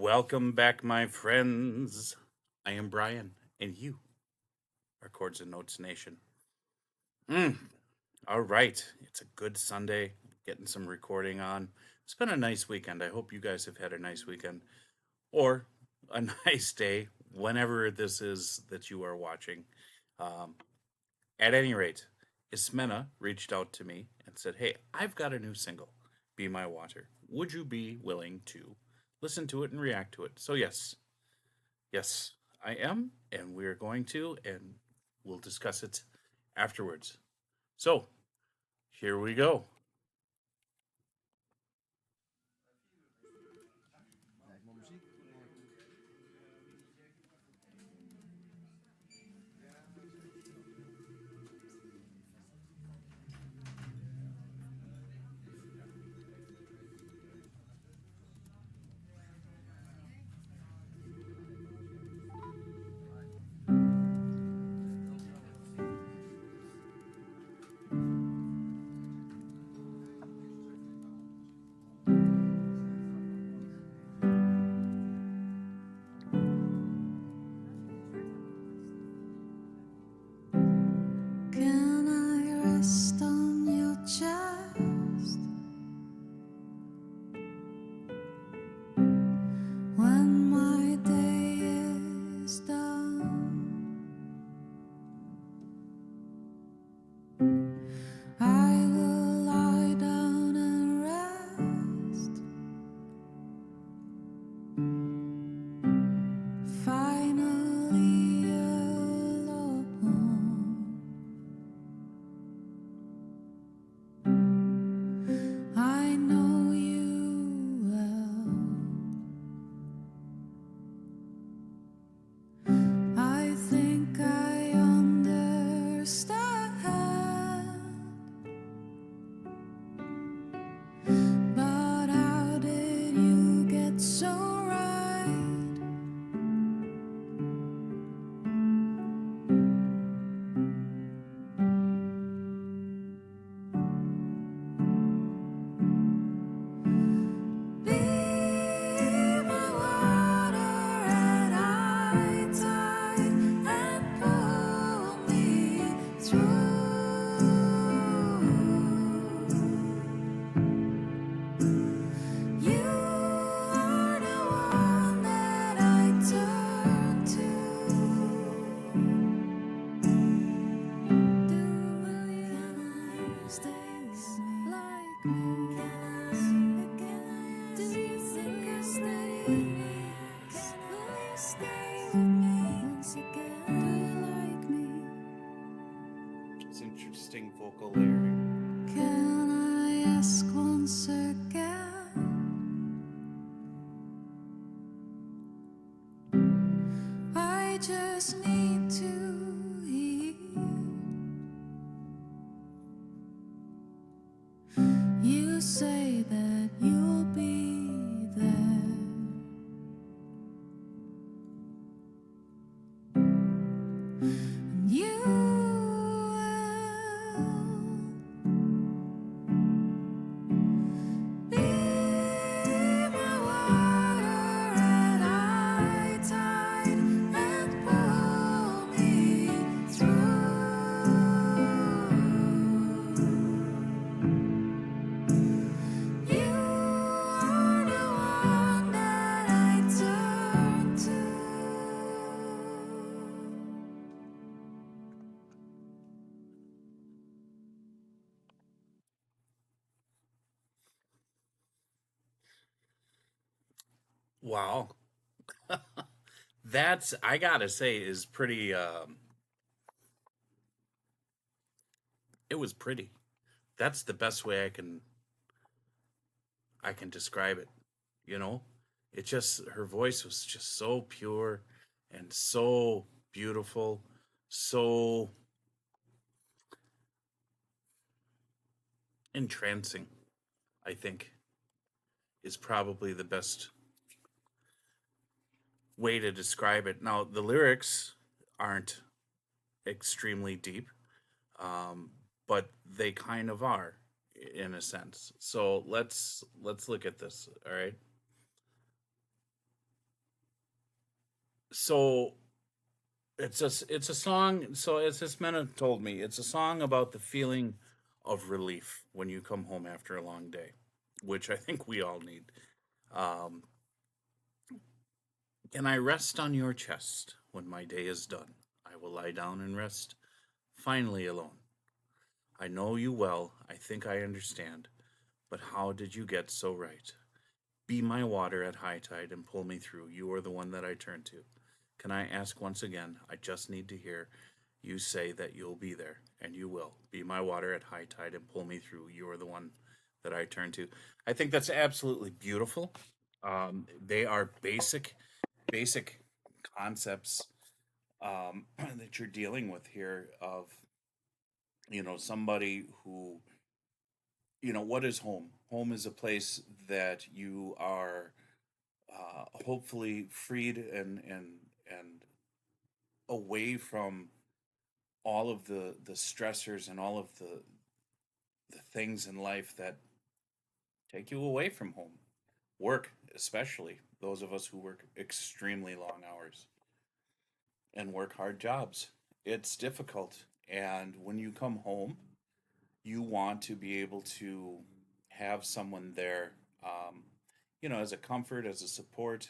Welcome back, my friends. I am Brian, and you are Chords and Notes Nation. Mm, all right, it's a good Sunday. Getting some recording on. It's been a nice weekend. I hope you guys have had a nice weekend or a nice day, whenever this is that you are watching. Um, at any rate, Ismena reached out to me and said, "Hey, I've got a new single, Be My Water. Would you be willing to listen to it and react to it?" So, yes, I am, and we're going to, and we'll discuss it afterwards. So, here we go. Can I rest on your chest when my day is done? I will lie down and rest, finally alone. I know you well. I think I understand, but how did you get so right? Be my water at high tide and pull me through. You are the one that I turn to. Stay like me? Do you think I'll stay? Will you stay with me once again? Do you like me? It's interesting vocal layering. Can I ask once again? I just need to hear you say that you'll be there. And you will be my water at high tide and pull me through. You are the one that I turn to. Wow. That's, I gotta say, is pretty, it was pretty. That's the best way I can describe it, you know? It just, her voice was just so pure and so beautiful, so entrancing, I think, is probably the best way to describe it. Now, the lyrics aren't extremely deep, um, but they kind of are in a sense. So let's look at this. All right. So it's a song. So as this man told me, it's a song about the feeling of relief when you come home after a long day, which I think we all need. Um, Can I rest on your chest when my day is done? I will lie down and rest, finally alone. I know you well, I think I understand, but how did you get so right? Be my water at high tide and pull me through. You are the one that I turn to. Can I ask once again? I just need to hear you say that you'll be there, and you will. Be my water at high tide and pull me through. You are the one that I turn to. I think that's absolutely beautiful. They are basic concepts that you're dealing with here of somebody who what is home. Home is a place that you are hopefully freed and away from all of the stressors and all of the things in life that take you away from home. Work, especially those of us who work extremely long hours and work hard jobs. It's difficult. And when you come home, you want to be able to have someone there, um, as a comfort, as a support,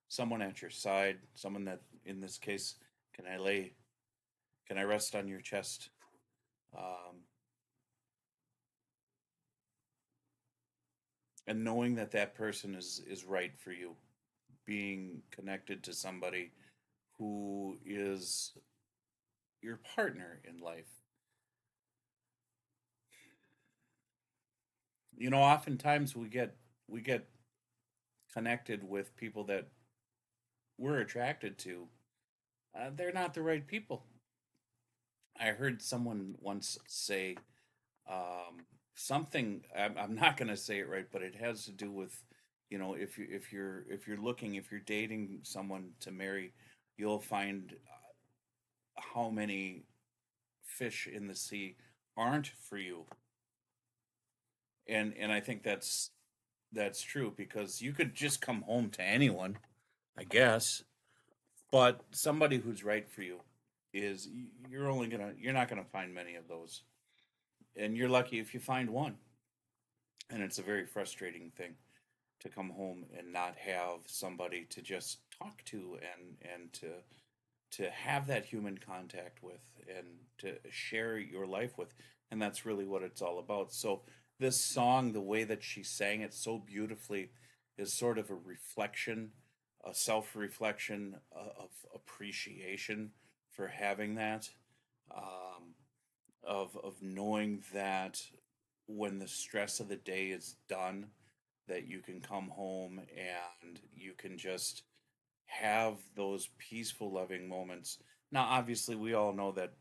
someone at your side, someone that, in this case, can I lay, can I rest on your chest? Um, and knowing that that person is right for you, being connected to somebody who is your partner in life. Oftentimes we get connected with people that we're attracted to. They're not the right people. I heard someone once say something. I'm not going to say it right, but it has to do with, if you're dating someone to marry, you'll find how many fish in the sea aren't for you, and I think that's true because you could just come home to anyone, I guess, but somebody who's right for you is you're not gonna find many of those, and you're lucky if you find one, and it's a very frustrating thing to come home and not have somebody to just talk to and to have that human contact with and to share your life with, and that's really what it's all about. So this song, the way that she sang it so beautifully, is sort of a reflection, a self-reflection of appreciation for having that, um, of knowing that when the stress of the day is done, that you can come home and you can just have those peaceful, loving moments. Now, obviously, we all know that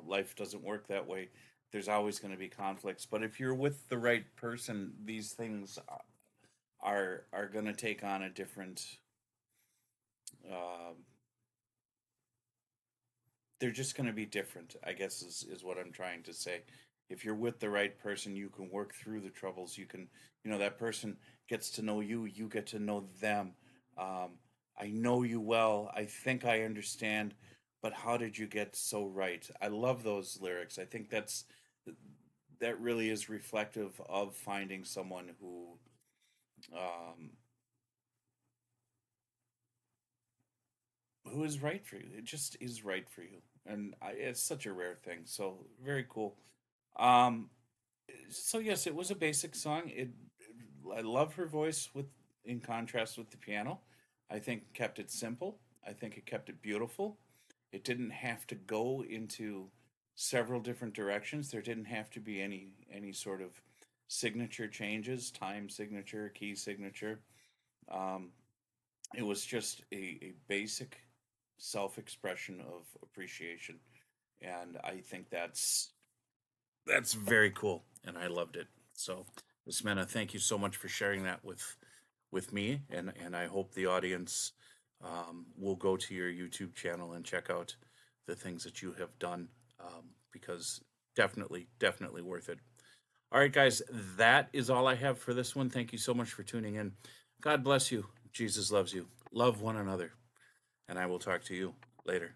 life doesn't work that way. There's always going to be conflicts, but if you're with the right person, these things are going to take on a different. Um, they're just going to be different, I guess, is what I'm trying to say. If you're with the right person, you can work through the troubles. You can, that person gets to know you, you get to know them. Um, I know you well. I think I understand, but how did you get so right? I love those lyrics. I think that really is reflective of finding someone um, who is right for you. It just is right for you, and it's such a rare thing. So very cool. Um, so yes, it was a basic song. I love her voice with in contrast with the piano. I think kept it simple. I think it kept it beautiful. It didn't have to go into several different directions. There didn't have to be any sort of signature changes, time signature, key signature. Um, it was just a basic self-expression of appreciation, and I think that's very cool, and I loved it. So, Ismena, thank you so much for sharing that with me, and I hope the audience will go to your YouTube channel and check out the things that you have done, because definitely worth it. All right, guys, that is all I have for this one. Thank you so much for tuning in. God bless you. Jesus loves you. Love one another. and I will talk to you later.